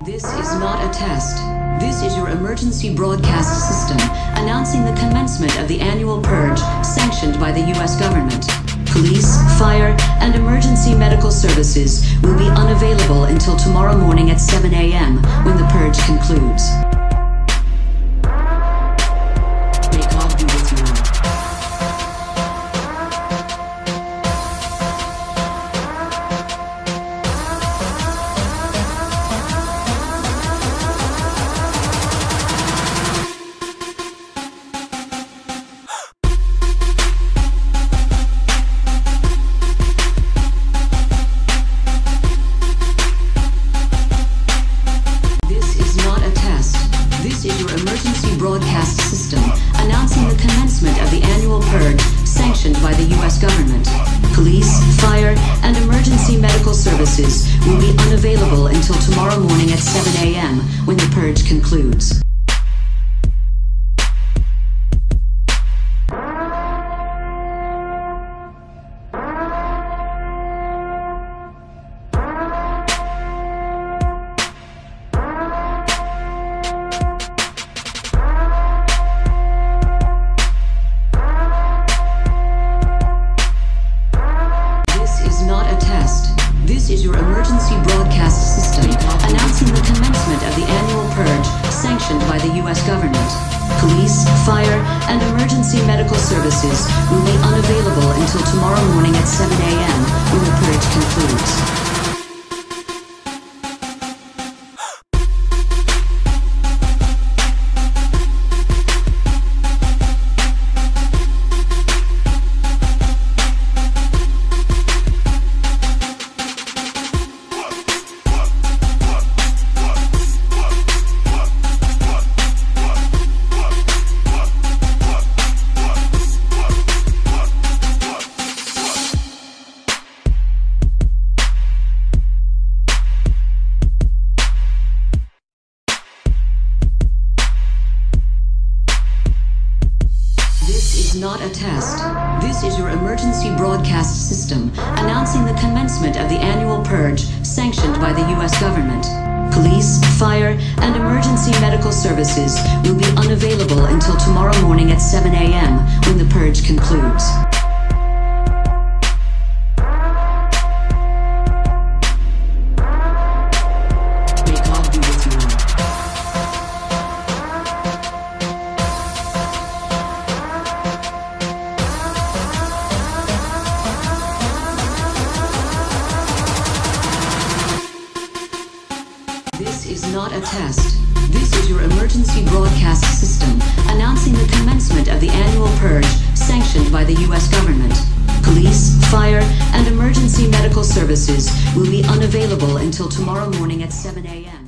This is not a test. This is your emergency broadcast system announcing the commencement of the annual purge sanctioned by the U.S. government. Police, fire, and emergency medical services will be unavailable until tomorrow morning at 7 a.m. when the purge concludes. May God be with you all. This is your emergency broadcast system announcing the commencement of the annual purge sanctioned by the U.S. government. Police, fire, and emergency medical services will be unavailable until tomorrow morning at 7 a.m. when the purge concludes. This is your emergency broadcast system announcing the commencement of the annual purge sanctioned by the U.S. government. Police, fire, and emergency medical services will be unavailable until tomorrow morning at 7 a.m. when the purge concludes. This is not a test. This is your emergency broadcast system announcing the commencement of the annual purge sanctioned by the U.S. government. Police, fire, and emergency medical services will be unavailable until tomorrow morning at 7 a.m. when the purge concludes. May God be with you all. This is not a test. This is your emergency broadcast system announcing the commencement of the annual purge sanctioned by the U.S. government. Police, fire, and emergency medical services will be unavailable until tomorrow morning at 7 a.m.